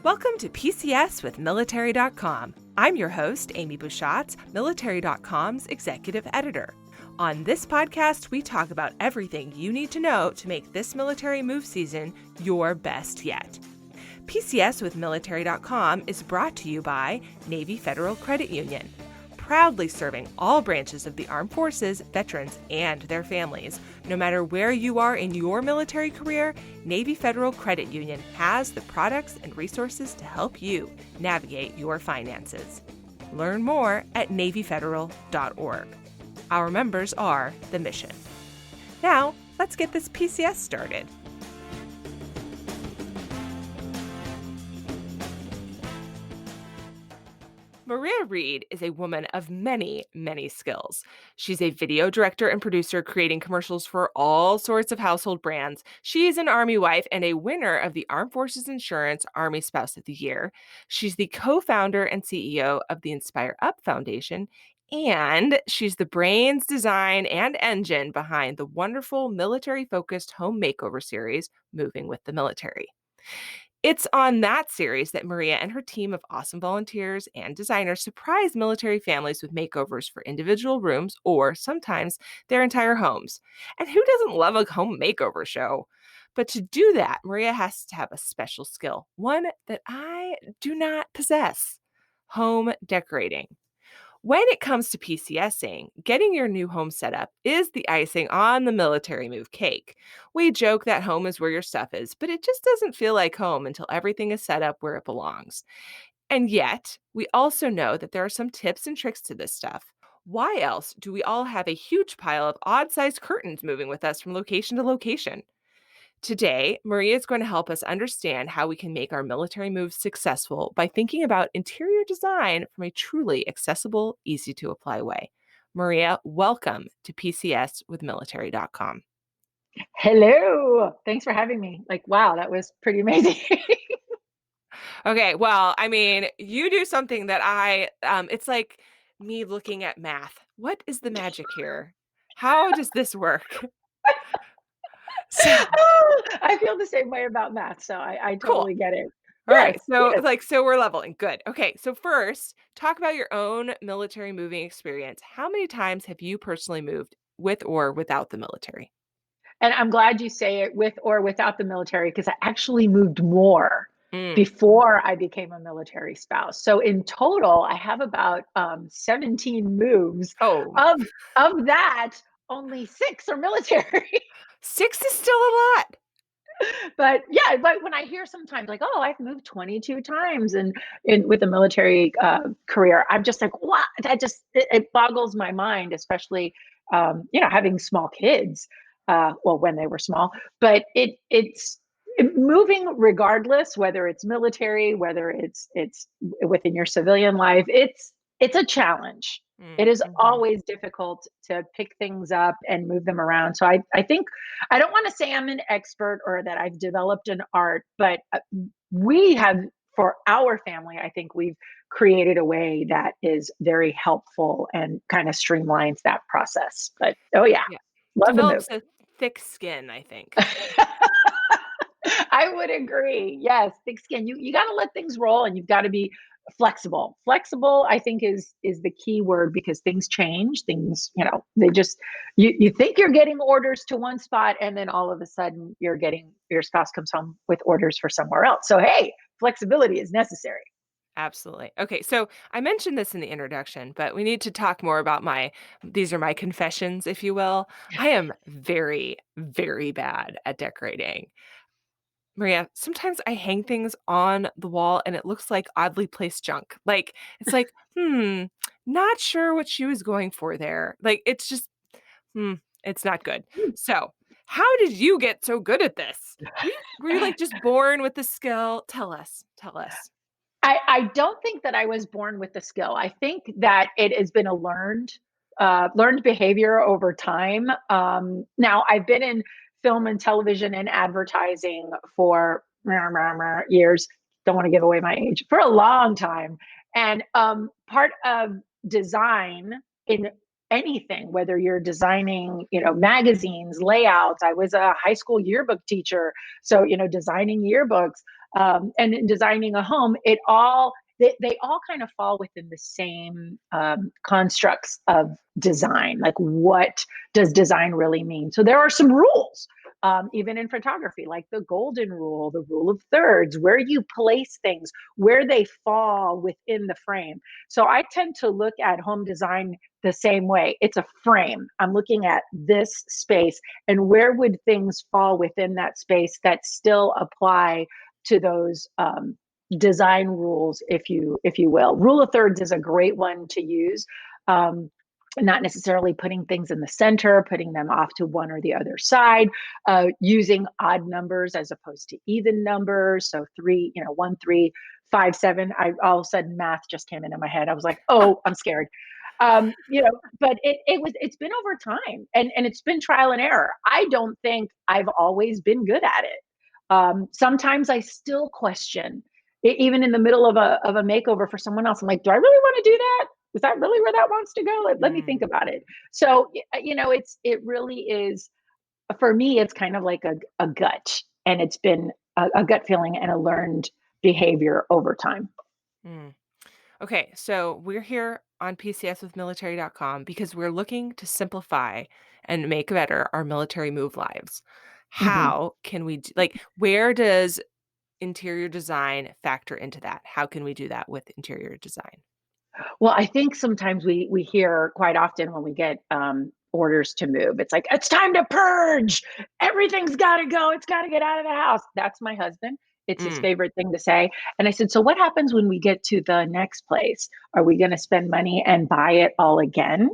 Welcome to PCS with Military.com. I'm your host, Amy Bouchatz, Military.com's executive editor. On this podcast, we talk about everything you need to know to make this military move season your best yet. PCS with Military.com is brought to you by Navy Federal Credit Union, proudly serving all branches of the armed forces, veterans, and their families. No matter where you are in your military career, Navy Federal Credit Union has the products and resources to help you navigate your finances. Learn more at NavyFederal.org. Our members are the mission. Now, let's get this PCS started. Maria Reed is a woman of many, many skills. She's a video director and producer creating commercials for all sorts of household brands. She is an Army wife and a winner of the Armed Forces Insurance Army Spouse of the Year. She's the co-founder and CEO of the Inspire Up Foundation, and she's the brains, design, and engine behind the wonderful military-focused home makeover series, Moving with the Military. It's on that series that Maria and her team of awesome volunteers and designers surprise military families with makeovers for individual rooms or sometimes their entire homes. And who doesn't love a home makeover show? But to do that, Maria has to have a special skill, one that I do not possess: home decorating. When it comes to PCSing, getting your new home set up is the icing on the military move cake. We joke that home is where your stuff is, but it just doesn't feel like home until everything is set up where it belongs. And yet, we also know that there are some tips and tricks to this stuff. Why else do we all have a huge pile of odd-sized curtains moving with us from location to location? Today, Maria is going to help us understand how we can make our military moves successful by thinking about interior design from a truly accessible, easy-to-apply way. Maria, welcome to PCS with Military.com. Hello. Thanks for having me. Wow, that was pretty amazing. Okay, well, I mean, you do something that it's like me looking at math. What is the magic here? How does this work? So, I feel the same way about math, so I cool. totally get it. All Yes, right. So yes. so we're leveling. Good. Okay. So first, talk about your own military moving experience. How many times have you personally moved with or without the military? And I'm glad you say it with or without the military, because I actually moved more Mm. before I became a military spouse. So in total, I have about 17 moves. Oh, Of that, only 6 are military. 6 is still a lot. But yeah, but when I hear sometimes like, oh, I've moved 22 times and in with a military career, I'm just like, what? It boggles my mind, especially having small kids. Well, when they were small, but moving regardless, whether it's military, whether it's within your civilian life, it's a challenge. It is Mm-hmm. always difficult to pick things up and move them around. So I think I don't want to say I'm an expert or that I've developed an art, but we have, for our family, I think we've created a way that is very helpful and kind of streamlines that process. But oh yeah, Yeah. love the move. Develops a thick skin, I think. I would agree. Yes, thick skin. You got to let things roll, and you've got to be flexible. Flexible, I think, is the key word, because things change. Things, they just you think you're getting orders to one spot, and then all of a sudden your spouse comes home with orders for somewhere else. So hey, flexibility is necessary. Absolutely. Okay, so I mentioned this in the introduction, but we need to talk more about these are my confessions, if you will. I am very, very bad at decorating. Maria, sometimes I hang things on the wall and it looks like oddly placed junk. It's like, not sure what she was going for there. It's just, it's not good. So, how did you get so good at this? Were you just born with the skill? Tell us. Tell us. I don't think that I was born with the skill. I think that it has been a learned behavior over time. Now I've been in film and television and advertising for years. Don't want to give away my age, for a long time. And part of design in anything, whether you're designing, magazines, layouts. I was a high school yearbook teacher, so designing yearbooks. And in designing a home, they all kind of fall within the same constructs of design. Like, what does design really mean? So there are some rules, even in photography, like the golden rule, the rule of thirds, where you place things, where they fall within the frame. So I tend to look at home design the same way. It's a frame. I'm looking at this space, and where would things fall within that space that still apply to those design rules, if you will. Rule of thirds is a great one to use. Not necessarily putting things in the center, putting them off to one or the other side, using odd numbers as opposed to even numbers. So three, 1, 3, 5, 7. I all of a sudden math just came into my head. I was like, oh, I'm scared. But it's been over time, and it's been trial and error. I don't think I've always been good at it. Sometimes I still question, even in the middle of a makeover for someone else. I'm like, do I really want to do that? Is that really where that wants to go? Let me think Mm, about it. So, it really is, for me, it's kind of like a gut, and it's been a gut feeling and a learned behavior over time. mm. Okay, so we're here on PCS with Military.com because we're looking to simplify and make better our military move lives. Mhm. How can we, where does interior design factor into that? How can we do that with interior design? Well, I think sometimes we hear quite often when we get orders to move, it's like, it's time to purge. Everything's got to go. It's got to get out of the house. That's my husband. It's his Mm, favorite thing to say. And I said, so what happens when we get to the next place? Are we going to spend money and buy it all again?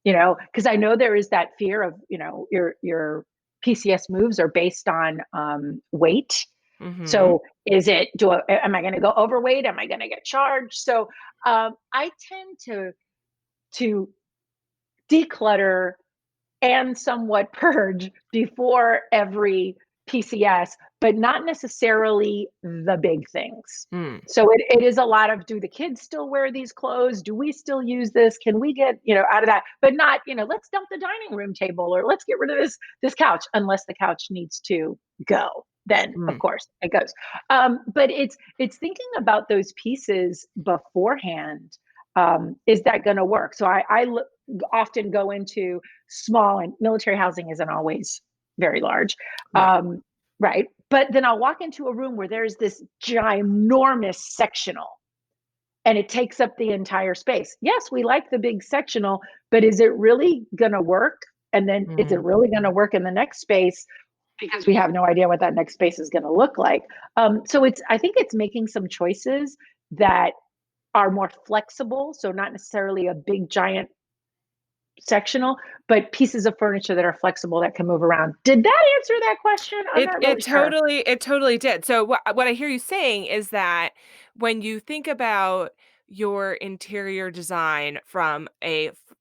Because I know there is that fear of, your PCS moves are based on weight. mm-hmm. So am I going to go overweight? Am I going to get charged? So I tend to declutter and somewhat purge before every PCS, but not necessarily the big things. Mm, So it is a lot of, do the kids still wear these clothes? Do we still use this? Can we get, out of that? But not, let's dump the dining room table, or let's get rid of this couch, unless the couch needs to go. Then of mm, course it goes. But it's thinking about those pieces beforehand. Is that going to work? So often go into small, and military housing isn't always very large. right. Right. But then I'll walk into a room where there's this ginormous sectional, and it takes up the entire space. Yes, we like the big sectional, but is it really going to work? And then is it Mm. really going to work in the next space? Because we have no idea what that next space is going to look like. So I think it's making some choices that are more flexible. So not necessarily a big giant sectional, but pieces of furniture that are flexible that can move around. Did that answer that question? I'm It not it really sure. totally it totally did. So what I hear you saying is that when you think about your interior design from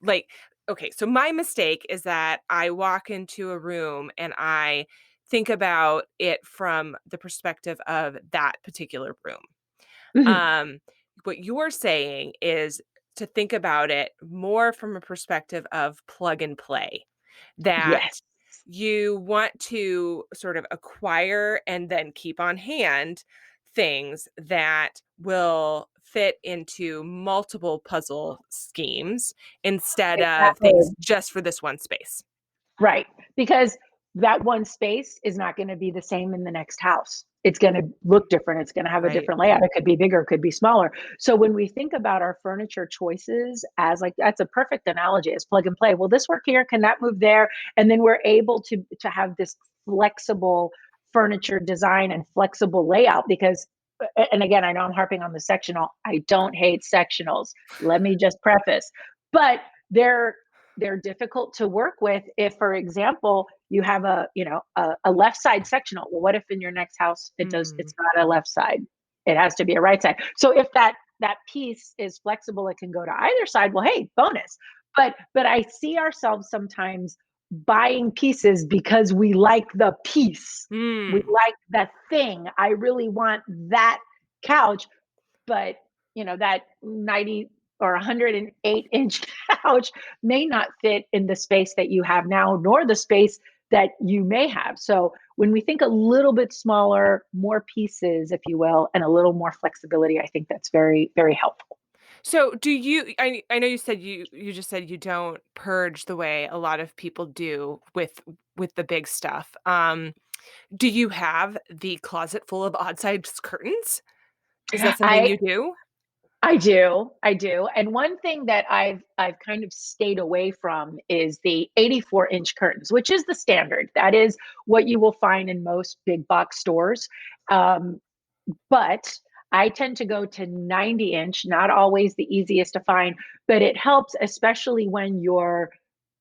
like, okay, so my mistake is that I walk into a room and I think about it from the perspective of that particular room. Mhm. Um, what you're saying is to think about it more from a perspective of plug and play, that Yes, you want to sort of acquire and then keep on hand things that will fit into multiple puzzle schemes instead of things exactly. just for this one space. Right. Because that one space is not going to be the same in the next house. It's going to look different. It's going to have a Right. different layout. It could be bigger, it could be smaller. So when we think about our furniture choices as, like, that's a perfect analogy, as plug and play. Will this work here? Can that move there? And then we're able to have this flexible furniture design and flexible layout, because, and again, I know I'm harping on the sectional. I don't hate sectionals. Let me just preface. But they're they're difficult to work with if, for example, you have a left side sectional. Well, what if in your next house Mm, it's not a left side, it has to be a right side? So if that piece is flexible, it can go to either side. Well, hey, bonus. But I see ourselves sometimes buying pieces because we like the piece, we mm, like the thing. I really want that couch, but that 90 or 108-inch couch may not fit in the space that you have now, nor the space that you may have. So when we think a little bit smaller, more pieces, if you will, and a little more flexibility, I think that's very, very helpful. So do you I know you said you just said you don't purge the way a lot of people do with the big stuff. Do you have the closet full of odd-sized curtains? Is that something I you do? I do. And one thing that I've kind of stayed away from is the 84-inch curtains, which is the standard. That is what you will find in most big box stores. Um, but I tend to go to 90-inch, not always the easiest to find, but it helps, especially when your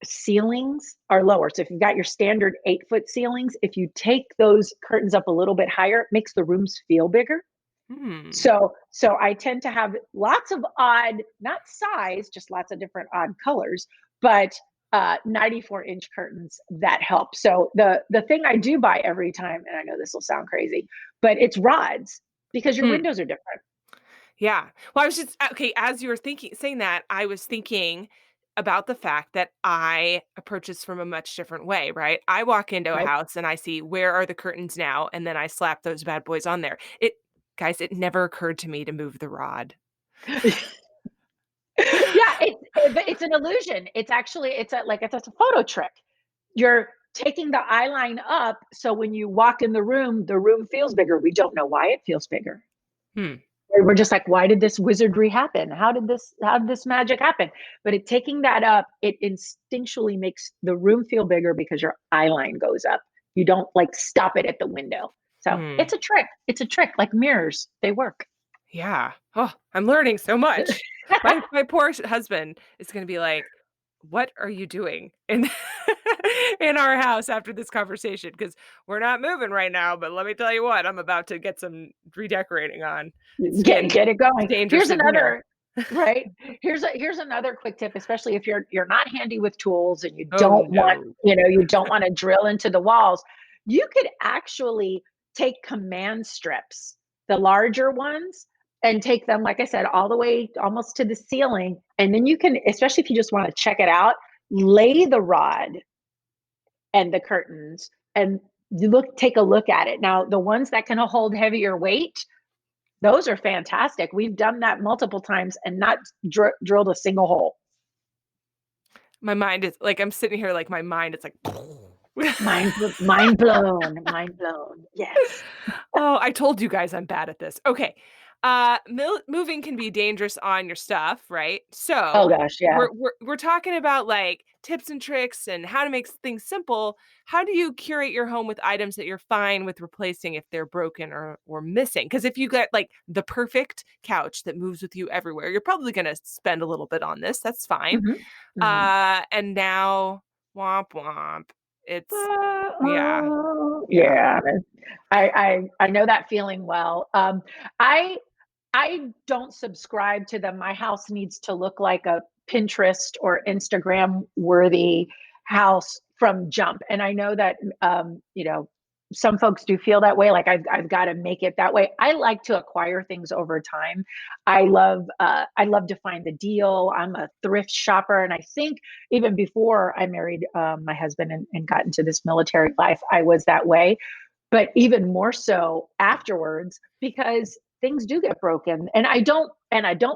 ceilings are lower. So if you've got your standard 8-foot ceilings, if you take those curtains up a little bit higher, it makes the rooms feel bigger. Hmm. So I tend to have lots of odd, not size, just lots of different odd colors, but 94-inch curtains that help. So the thing I do buy every time, and I know this will sound crazy, but it's rods because your Hmm. windows are different. Yeah. Well, I was just okay, as you were saying that, I was thinking about the fact that I approach this from a much different way, right? I walk into a Right. house and I see where are the curtains now, and then I slap those bad boys on there. It guys, it never occurred to me to move the rod. Yeah, it's an illusion. It's actually it's a photo trick. You're taking the eye line up, so when you walk in the room feels bigger. We don't know why it feels bigger. Hmm. We're just like, why did this wizardry happen? How did this magic happen? But taking that up, it instinctually makes the room feel bigger because your eye line goes up. You don't like stop it at the window. So Hmm. it's a trick. It's a trick, like mirrors. They work. Yeah. Oh, I'm learning so much. My poor husband is gonna be like, "What are you doing in in our house after this conversation? Because 'Cause we're not moving right now, but let me tell you what, I'm about to get some redecorating on. It's get getting get it going. dangerous Here's in here." another right. Here's another quick tip, especially if you're not handy with tools and you Oh, don't want, no. you don't want to drill into the walls. You could actually take command strips, the larger ones, and take them, like I said, all the way almost to the ceiling. And then you can, especially if you just want to check it out, lay the rod and the curtains and take a look at it. Now, the ones that can hold heavier weight, those are fantastic. We've done that multiple times and not drilled a single hole. My mind is like, I'm sitting here, like, my mind is like Mind blown, mind blown. Yes. Oh, I told you guys I'm bad at this. Okay. Moving can be dangerous on your stuff, right? Oh So, gosh, yeah. we're talking about, like, tips and tricks and how to make things simple. How do you curate your home with items that you're fine with replacing if they're broken or missing? Because if you get, like, the perfect couch that moves with you everywhere, you're probably gonna spend a little bit on this, that's fine. Mhm. Mhm. And now, womp womp. It's yeah, yeah. Yeah. I know that feeling well. I I don't subscribe to them. My house needs to look like a Pinterest or Instagram worthy house from jump. And I know that some folks do feel that way. Like I've got to make it that way. I like to acquire things over time. I love to find the deal. I'm a thrift shopper, and I think even before I married my husband and got into this military life, I was that way, but even more so afterwards because things do get broken, and I don't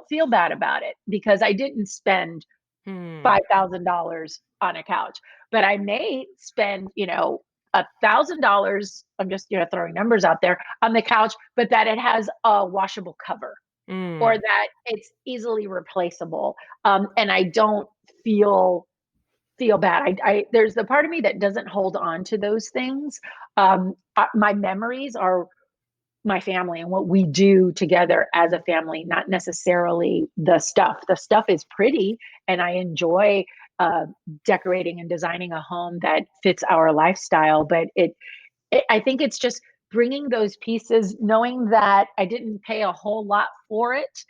feel bad about it because I didn't spend Hmm. $5,000 on a couch, but I may spend, $1,000. I'm just, throwing numbers out there on the couch, but that it has a washable cover or Mm. that it's easily replaceable. And I don't feel bad. There's the part of me that doesn't hold on to those things. My memories are my family and what we do together as a family, not necessarily the stuff. The stuff is pretty, and I enjoy uh, decorating and designing a home that fits our lifestyle. But I think it's just bringing those pieces, knowing that I didn't pay a whole lot for it,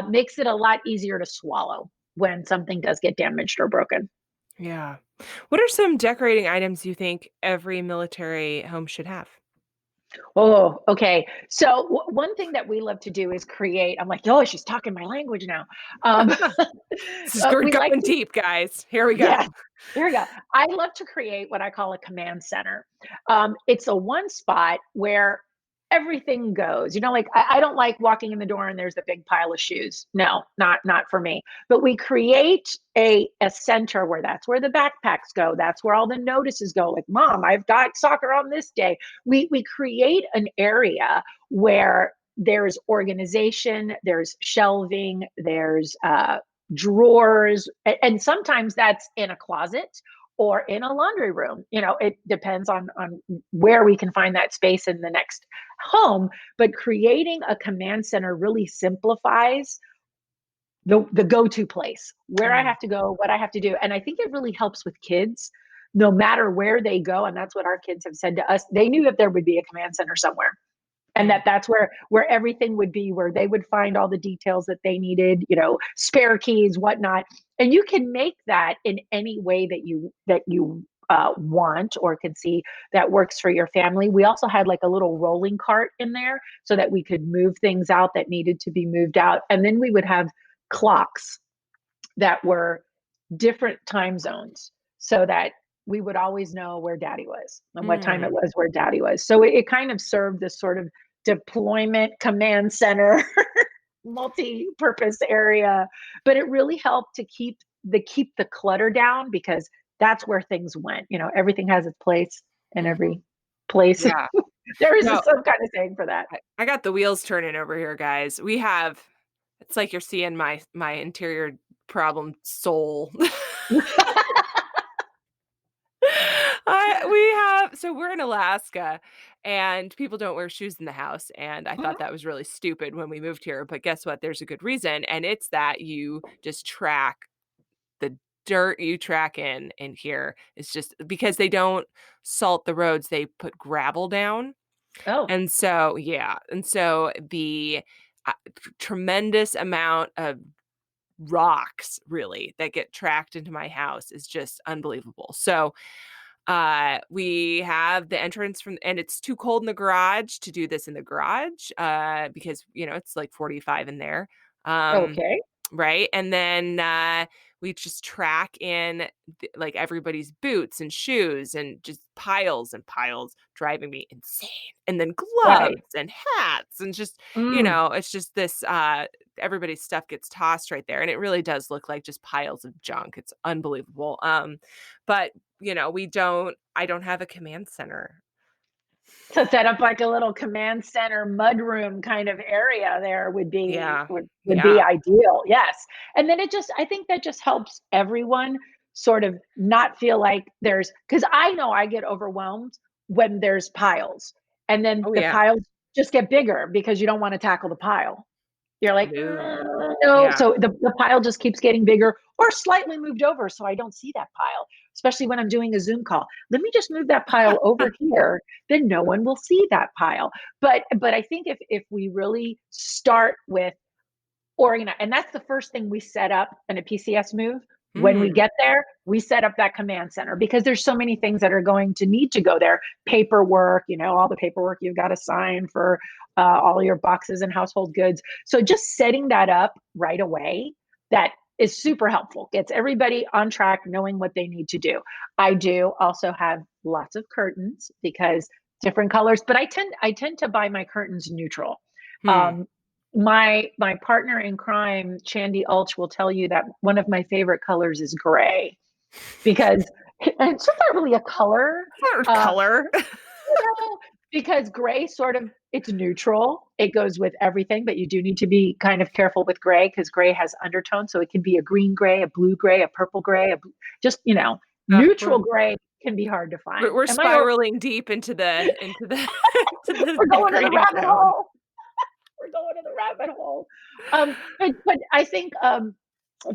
makes it a lot easier to swallow when something does get damaged or broken. Yeah. What are some decorating items you think every military home should have? Oh, okay. So one thing that we love to do is create. I'm like, oh, she's talking my language now. Um, This is good we like going to, deep, guys. Here we go. yeah, here we go. I love to create what I call a command center. It's a one spot where everything goes. Like I don't like walking in the door and there's a big pile of shoes. No, not for me. But we create a center where that's where the backpacks go. That's where all the notices go. Like, Mom, I've got soccer on this day. We create an area where there's organization, there's shelving, there's drawers, and sometimes that's in a closet or in a laundry room. It depends on where we can find that space in the next home. But creating a command center really simplifies the go-to place, where I Mm, have to go, what I have to do. And I think it really helps with kids, no matter where they go. And that's what our kids have said to us. They knew that there would be a command center somewhere, and mm, that's where everything would be, where they would find all the details that they needed, spare keys, whatnot. And you can make that in any way that you want or can see that works for your family. We also had like a little rolling cart in there so that we could move things out that needed to be moved out. And then we would have clocks that were different time zones so that we would always know where daddy was and what time it mm. was where daddy was. So it kind of served this sort of deployment command center multi-purpose area, but it really helped to keep the clutter down, because that's where things went. Everything has its place in Mhm. every place. Yeah. There is No, some kind of saying for that. I got the wheels turning over here, guys. We have it's like you're seeing my interior problem soul. We have so we're in Alaska and people don't wear shoes in the house, and I thought that was really stupid when we moved here, but guess what? There's a good reason, and it's that you just track the dirt you track in here. It's just because they don't salt the roads, they put gravel down. Oh, And so, yeah, and so the tremendous amount of rocks really that get tracked into my house is just unbelievable. So, we have the entrance from and it's too cold in the garage to do this in the garage, because, it's like 45 in there. Um, okay. right? And then, we just track in like everybody's boots and shoes and just piles and piles, driving me insane. And then Right. gloves and hats and just, Mm. it's just this, everybody's stuff gets tossed right there. And it really does look like just piles of junk. It's unbelievable. But I don't have a command center. To set up like a little command center mudroom kind of area there would be Yeah. would be Yeah. ideal. Yes. And then I think that just helps everyone sort of not feel like there's, because I know I get overwhelmed when there's piles. And then Oh, the yeah. piles just get bigger because you don't want to tackle the pile. You're like, No. no. Yeah. So the pile just keeps getting bigger or slightly moved over. So I don't see that pile, especially when I'm doing a Zoom call. Let me just move that pile over here. Then no one will see that pile. But I think if we really start with organize, and that's the first thing we set up in a PCS move. When we Mm. get there, we set up that command center because there's so many things that are going to need to go there. Paperwork, all the paperwork you've got to sign for all your boxes and household goods. So just setting that up right away, that is super helpful. Gets everybody on track, knowing what they need to do. I do also have lots of curtains because different colors, but I tend to buy my curtains neutral. Hmm. Um, my partner in crime, Chandy Ulch, will tell you that one of my favorite colors is gray, because and it's not really a color, What uh, color? because gray sort of, it's neutral. It goes with everything, but you do need to be kind of careful with gray because gray has undertones. So it can be a green gray, a blue gray, a purple gray, just We're neutral gray can be hard to we're find. we're Am I? Or spiraling deep into the into we're the going to the gray rabbit zone. hole. We're going to the rabbit hole. But I think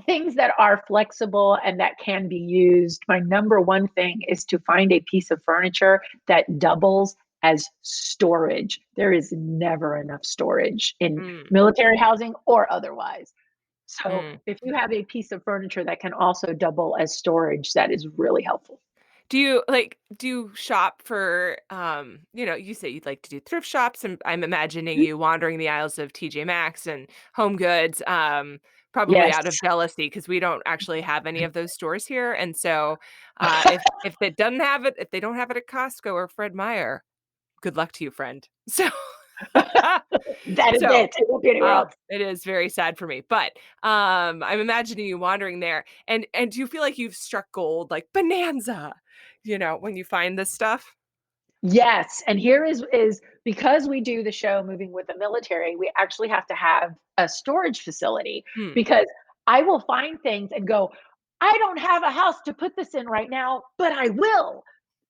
things that are flexible and that can be used. My number one thing is to find a piece of furniture that doubles as storage. There is never enough storage in Mm, military housing or otherwise. So mm. if you have a piece of furniture that can also double as storage, that is really helpful. Do you shop for, you say you'd like to do thrift shops, and I'm imagining you wandering the aisles of TJ Maxx and Home Goods, probably Yes. out of jealousy because we don't actually have any of those stores here. And so, if it doesn't have it, if they don't have it at Costco or Fred Meyer, good luck to you, friend. So, That is so it. It won't be anywhere else. it is very sad for me, but, I'm imagining you wandering there, and do you feel like you've struck gold, like bonanza, when you find this stuff? Yes, and here is because we do the show Moving with the Military, we actually have to have a storage facility Hmm. because I will find things and go, "I don't have a house to put this in right now, but I will.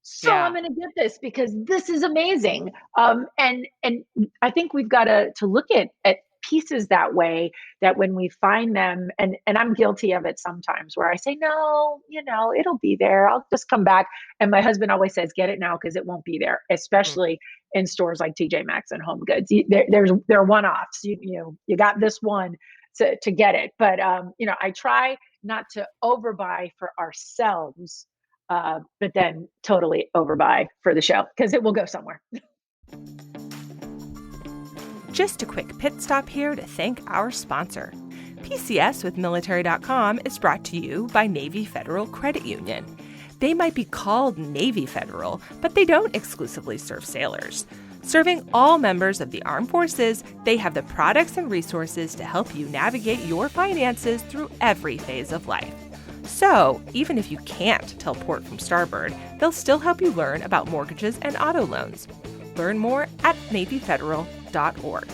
So I'm Yeah. gonna get this because this is amazing." And I think we've got to look at pieces that way, that when we find them, and I'm guilty of it sometimes where I say, "No, it'll be there. I'll just come back." And my husband always says, "Get it now because it won't be there," Mm. especially in stores like TJ Maxx and Home Goods. There are one-offs. You got this one to get it. But I try not to overbuy for ourselves, but then totally overbuy for the show because it will go somewhere. Just a quick pit stop here to thank our sponsor. PCS with Military.com is brought to you by Navy Federal Credit Union. They might be called Navy Federal, but they don't exclusively serve sailors. Serving all members of the armed forces, they have the products and resources to help you navigate your finances through every phase of life. So, even if you can't tell port from starboard, they'll still help you learn about mortgages and auto loans. Learn more at NavyFederal.org.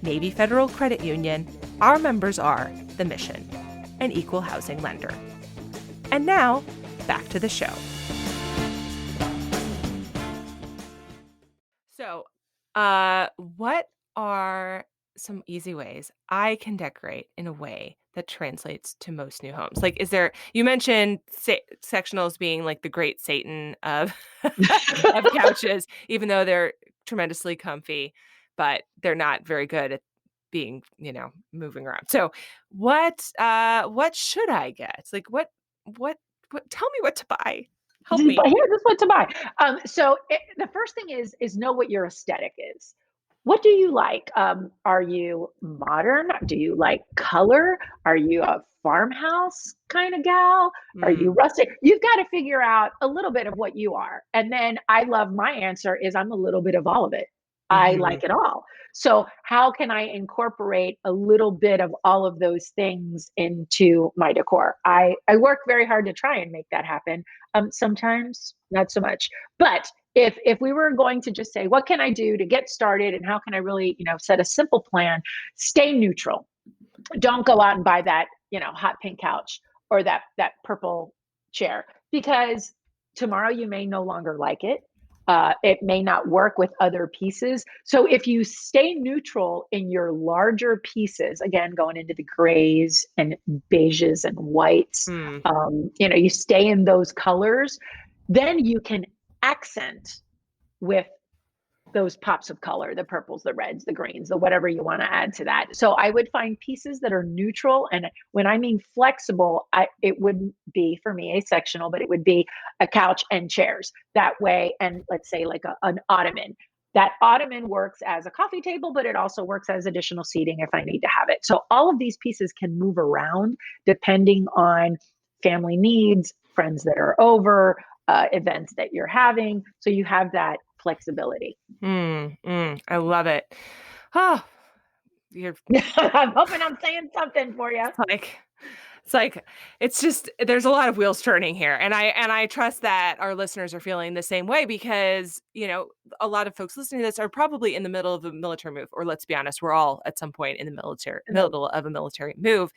Navy Federal Credit Union, our members are the mission, an equal housing lender. And now, back to the show. So, what are some easy ways I can decorate in a way that translates to most new homes? Like, you mentioned sectionals being like the great Satan of of couches, even though they're tremendously comfy, but they're not very good at being, moving around. So, what should I get? Like, what, tell me what to buy. Help But me. here's just what to buy. The first thing is know what your aesthetic is. What do you like? Are you modern? Do you like color? Are you a farmhouse kind of gal? Are you Mm, rustic? You've got to figure out a little bit of what you are. And then I love my answer is I'm a little bit of all of it. I mhm. like it all. So how can I incorporate a little bit of all of those things into my decor? I work very hard to try and make that happen. Sometimes not so much. But if we were going to just say, what can I do to get started and how can I really, set a simple plan, stay neutral. Don't go out and buy that, hot pink couch or that purple chair because tomorrow you may no longer like it. It may not work with other pieces. So if you stay neutral in your larger pieces, again, going into the grays and beiges and whites, Mm. you stay in those colors, then you can accent with those pops of color, the purples, the reds, the greens, the whatever you want to add to that. So I would find pieces that are neutral. And when I mean flexible, it wouldn't be for me a sectional, but it would be a couch and chairs that way. And let's say like an ottoman. That ottoman works as a coffee table, but it also works as additional seating if I need to have it. So all of these pieces can move around depending on family needs, friends that are over, events that you're having. So you have that flexibility. I love it. Oh, you're I'm hoping I'm saying something for you. it's like it's like it's just there's a lot of wheels turning here. And I trust that our listeners are feeling the same way because, a lot of folks listening to this are probably in the middle of a military move, or let's be honest, we're all at some point in the No, middle of a military move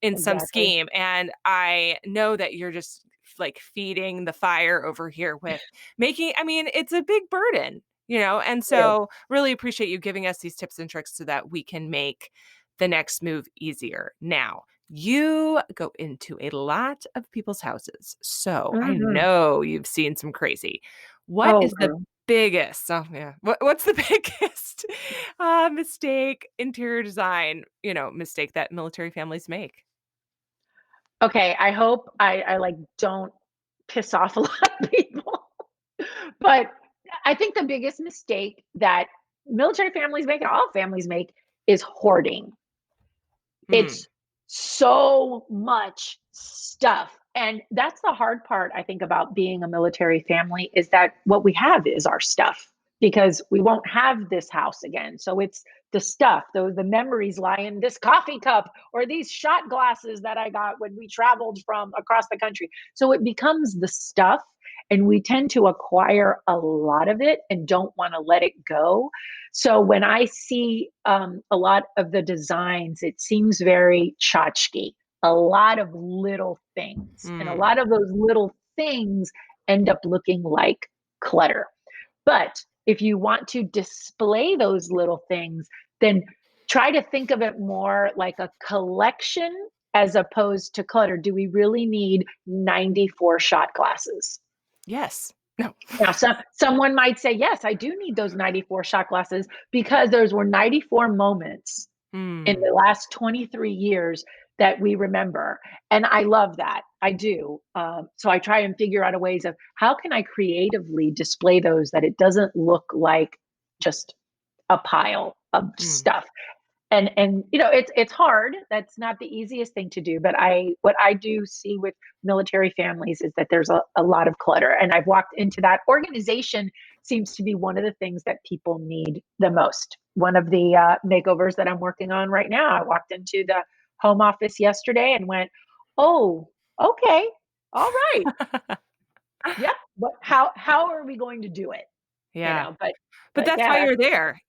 in some exactly. scheme. And I know that you're just like feeding the fire over here with it's a big burden, and It is. so really appreciate you giving us these tips and tricks so that we can make the next move easier. Now, you go into a lot of people's houses, so I Mhm. know you've seen some crazy. What Oh, is the girl. biggest what's the biggest mistake, interior design, mistake that military families make? Okay, I hope I like don't piss off a lot of people. But I think the biggest mistake that military families make and all families make is hoarding. Mm, It's so much stuff. And that's the hard part, I think, about being a military family is that what we have is our stuff because we won't have this house again. So it's the stuff, the memories lie in this coffee cup or these shot glasses that I got when we traveled from across the country. So it becomes the stuff. And we tend to acquire a lot of it and don't want to let it go. So when I see a lot of the designs, it seems very tchotchke, a lot of little things. And a mm. lot of those little things end up looking like clutter. But if you want to display those little things, then try to think of it more like a collection as opposed to clutter. Do we really need 94 shot glasses? Yes. No. Now, someone might say, yes, I do need those 94 shot glasses because those were 94 moments in Mm, the last 23 years that we remember. And I love that. I do. So I try and figure out a ways of how can I creatively display those that it doesn't look like just a pile of mm. stuff. And it's hard. That's not the easiest thing to do. But what I do see with military families is that there's a lot of clutter. And I've walked into that. Organization seems to be one of the things that people need the most. One of the makeovers that I'm working on right now, I walked into the home office yesterday and went, oh, okay, all right, yep. But how are we going to do it? Yeah. But But that's yeah, why that's you're there,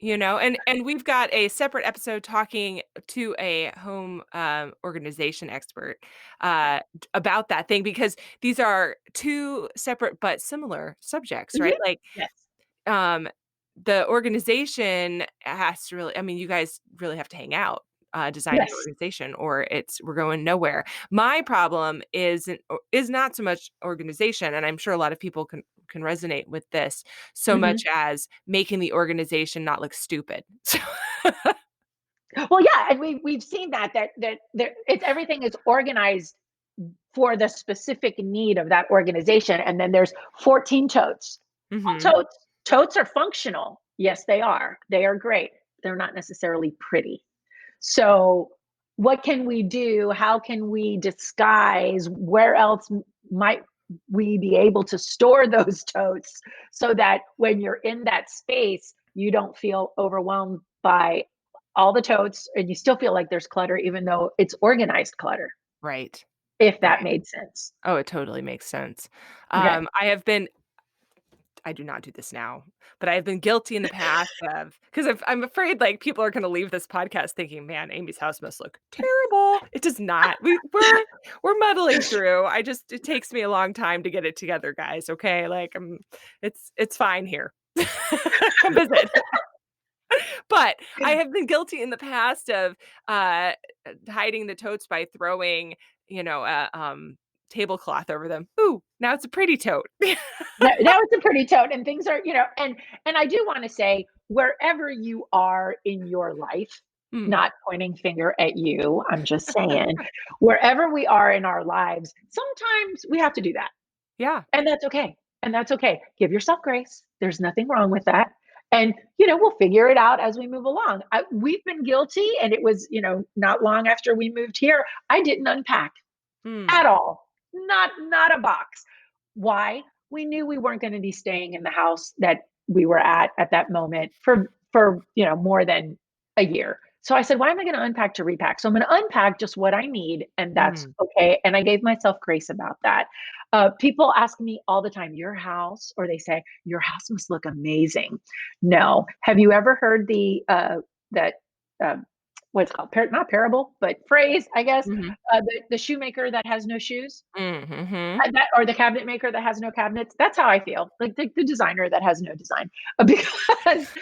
and we've got a separate episode talking to a home, organization expert, about that thing because these are 2 separate but similar subjects, right? mhm, Like, yes, um, the organization has to really I mean, you guys really have to hang out, designing the yes. organization or we're going nowhere. My problem is not so much organization, and I'm sure a lot of people can resonate with this, so much Mhm. as making the organization not look stupid. So Well, yeah, and we've seen that it's everything is organized for the specific need of that organization, and then there's 14 totes. Well, Mhm, totes are functional. Yes, they are. They are great. They're not necessarily pretty. So, what can we do? How can we disguise? Where else might we be able to store those totes so that when you're in that space, you don't feel overwhelmed by all the totes and you still feel like there's clutter, even though it's organized clutter, right, if that right. made sense. Oh, it totally makes sense. Okay. I have been I do not do this now, but I've been guilty in the past of because I'm afraid like people are going to leave this podcast thinking, "Man, Amy's house must look terrible." It does not. We're muddling through. It takes me a long time to get it together, guys. Okay, like it's fine here. Come visit. But I have been guilty in the past of hiding the totes by throwing, a tablecloth over them. Ooh, now it's a pretty tote. That was a pretty tote, and things are, and I do want to say, wherever you are in your life, Mm, not pointing finger at you, I'm just saying, wherever we are in our lives, sometimes we have to do that. yeah. And that's okay. And that's okay. Give yourself grace. There's nothing wrong with that. And, we'll figure it out as we move along. We've been guilty, and it was, not long after we moved here, I didn't unpack Mm, at all. Not a box. Why? We knew we weren't going to be staying in the house that we were at that moment for more than a year. So I said, why am I going to unpack to repack? So I'm going to unpack just what I need, and that's mm. okay. And I gave myself grace about that. People ask me all the time, your house, or they say your house must look amazing. No, have you ever heard that what's it called? Not parable, but phrase, I guess. Mhm. The shoemaker that has no shoes, Mhm. or the cabinet maker that has no cabinets. That's how I feel. Like the designer that has no design, because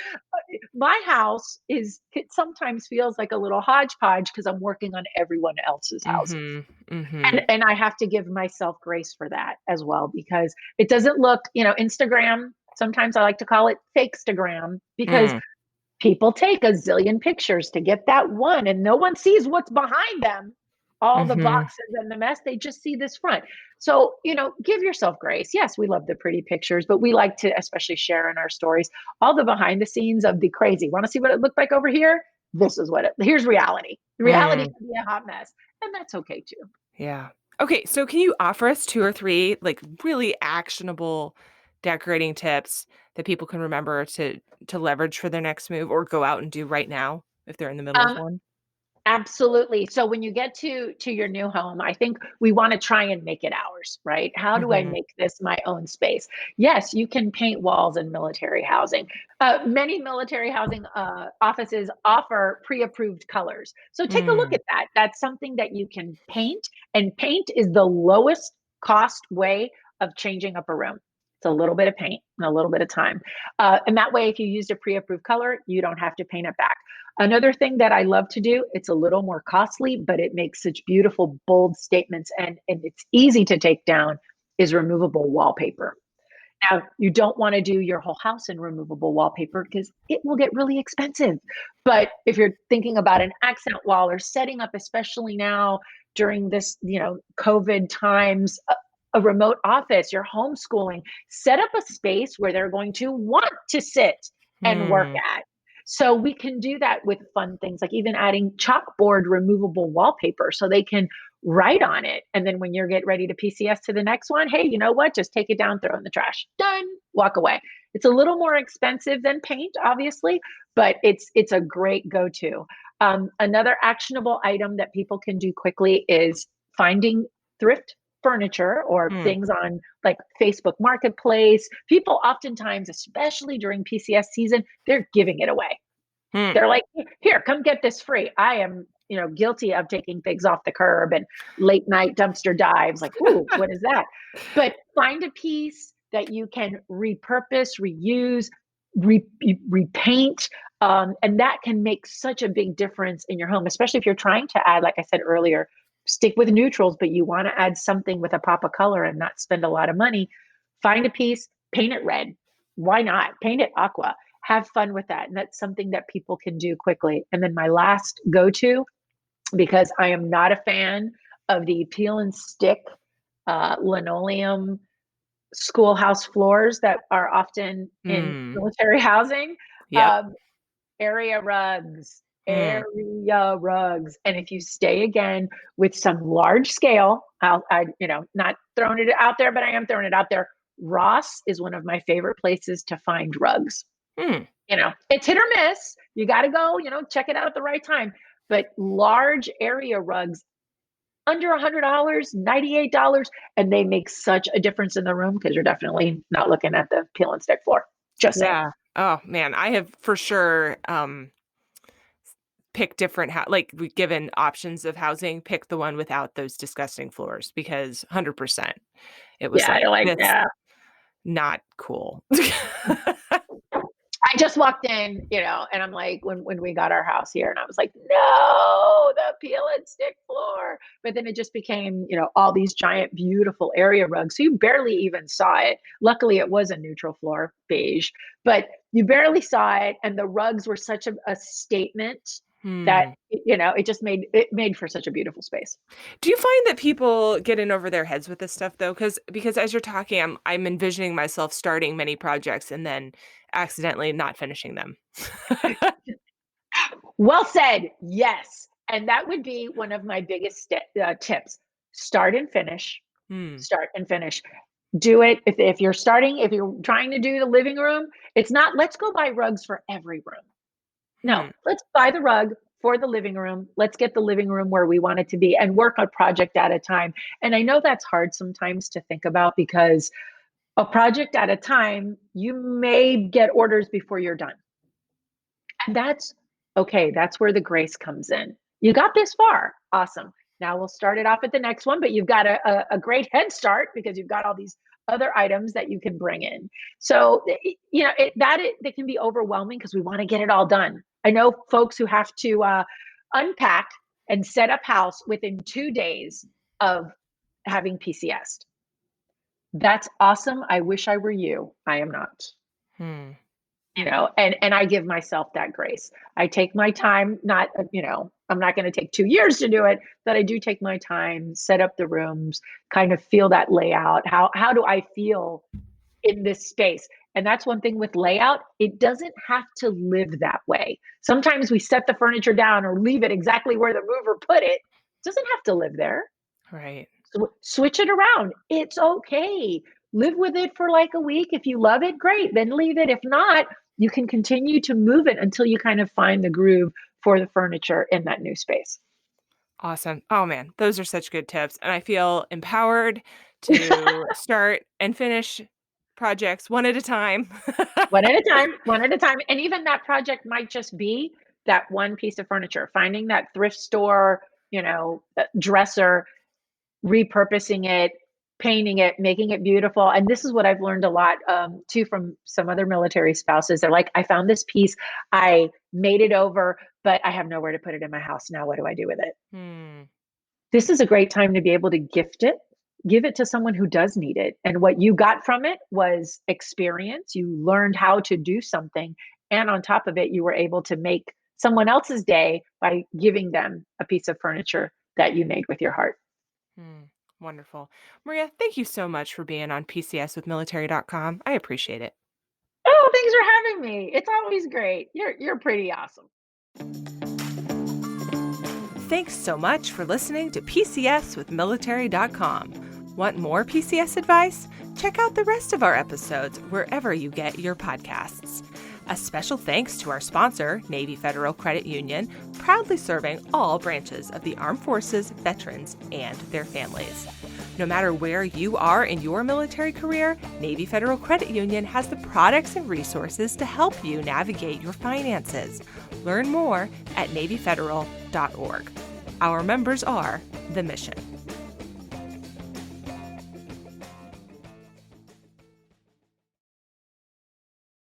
my house it sometimes feels like a little hodgepodge because I'm working on everyone else's houses. Mhm. Mhm. And I have to give myself grace for that as well because it doesn't look, Instagram. Sometimes I like to call it fakestagram because Mm. people take a zillion pictures to get that one and no one sees what's behind them. all the Mhm. boxes and the mess. They just see this front. So, give yourself grace. Yes, we love the pretty pictures, but we like to especially share in our stories all the behind the scenes of the crazy. Want to see what it looked like over here? This is here's reality. Reality Mm. can be a hot mess, and that's okay too. Yeah. Okay, so can you offer us 2 or 3, like, really actionable decorating tips that people can remember to leverage for their next move or go out and do right now if they're in the middle of Um, one? Absolutely. So when you get to your new home, I think we want to try and make it ours, right? How do I Mhm. make this my own space? Yes, you can paint walls in military housing. Many military housing offices offer pre-approved colors. So take a look Mm. at that. That's something that you can paint, and paint is the lowest cost way of changing up a room. It's a little bit of paint and a little bit of time. And that way, if you used a pre-approved color, you don't have to paint it back. Another thing that I love to do, it's a little more costly, but it makes such beautiful, bold statements, and it's easy to take down, is removable wallpaper. Now, you don't want to do your whole house in removable wallpaper because it will get really expensive. But if you're thinking about an accent wall or setting up, especially now during this, COVID times, a remote office, you're homeschooling, set up a space where they're going to want to sit and work Hmm. at. So we can do that with fun things like even adding chalkboard removable wallpaper so they can write on it. And then when you're getting ready to PCS to the next one, hey, you know what? Just take it down, throw it in the trash. Done. Walk away. It's a little more expensive than paint, obviously, but it's a great go-to. Another actionable item that people can do quickly is finding thrift furniture or Mm. things on like Facebook Marketplace. People oftentimes, especially during PCS season, they're giving it away. Hmm. They're like, here, come get this free. I am, guilty of taking things off the curb and late night dumpster dives. Like, ooh, what is that? But find a piece that you can repurpose, reuse, repaint. And that can make such a big difference in your home, especially if you're trying to add, like I said earlier, stick with neutrals, but you want to add something with a pop of color and not spend a lot of money. Find a piece, paint it red. Why not? Paint it aqua, have fun with that. And that's something that people can do quickly. And then my last go to, because I am not a fan of the peel and stick linoleum schoolhouse floors that are often in Mm. military housing. Yep. Um, area rugs, Mm. area rugs. And if you stay again with some large scale, not throwing it out there, but I am throwing it out there. Ross is one of my favorite places to find rugs. Mm. It's hit or miss. You got to go, check it out at the right time. But large area rugs under $100, $98, and they make such a difference in the room because you're definitely not looking at the peel and stick floor. Just saying. Yeah. Oh, man, I have for sure, picked different like, we given options of housing, pick the one without those disgusting floors because 100%. It was Yeah, like, you're like, "That's yeah. not cool." I just walked in, and I'm like, when we got our house here, and I was like, no, the peel and stick floor. But then it just became, all these giant, beautiful area rugs. So you barely even saw it. Luckily, it was a neutral floor, beige, but you barely saw it. And the rugs were such a statement that, Hmm. it made for such a beautiful space. Do you find that people get in over their heads with this stuff though? Because as you're talking, I'm envisioning myself starting many projects and then accidentally not finishing them. Well said. Yes. And that would be one of my biggest tips. Start and finish. Hmm. Start and finish. Do it. If you're trying to do the living room, it's not, let's go buy rugs for every room. No, Hmm. let's buy the rug for the living room. Let's get the living room where we want it to be and work a project at a time. And I know that's hard sometimes to think about because a project at a time, you may get orders before you're done. And that's okay. That's where the grace comes in. You got this far. Awesome. Now we'll start it off at the next one, but you've got a great head start because you've got all these other items that you can bring in. So, that can be overwhelming because we want to get it all done. I know folks who have to unpack and set up house within 2 days of having PCS. That's awesome. I wish I were you. I am not. Hmm. and I give myself that grace. I take my time, not, I'm not going to take 2 years to do it, but I do take my time, set up the rooms, kind of feel that layout. How do I feel in this space? And that's one thing with layout. It doesn't have to live that way. Sometimes we set the furniture down or leave it exactly where the mover put it. It doesn't have to live there. Right. Switch it around. It's okay. Live with it for like a week. If you love it, great. Then leave it. If not, you can continue to move it until you kind of find the groove for the furniture in that new space. Awesome. Oh man, those are such good tips. And I feel empowered to start and finish projects one at a time. One at a time, one at a time. And even that project might just be that one piece of furniture, finding that thrift store, dresser, repurposing it, painting it, making it beautiful. And this is what I've learned a lot too from some other military spouses. They're like, I found this piece, I made it over, but I have nowhere to put it in my house. Now, what do I do with it? Hmm. This is a great time to be able to gift it, give it to someone who does need it. And what you got from it was experience. You learned how to do something. And on top of it, you were able to make someone else's day by giving them a piece of furniture that you made with your heart. Hmm. Wonderful. Maria, thank you so much for being on PCS with Military.com. I appreciate it. Oh, thanks for having me. It's always great. You're pretty awesome. Thanks so much for listening to PCS with Military.com. Want more PCS advice? Check out the rest of our episodes wherever you get your podcasts. A special thanks to our sponsor, Navy Federal Credit Union, proudly serving all branches of the armed forces, veterans, and their families. No matter where you are in your military career, Navy Federal Credit Union has the products and resources to help you navigate your finances. Learn more at NavyFederal.org. Our members are the mission.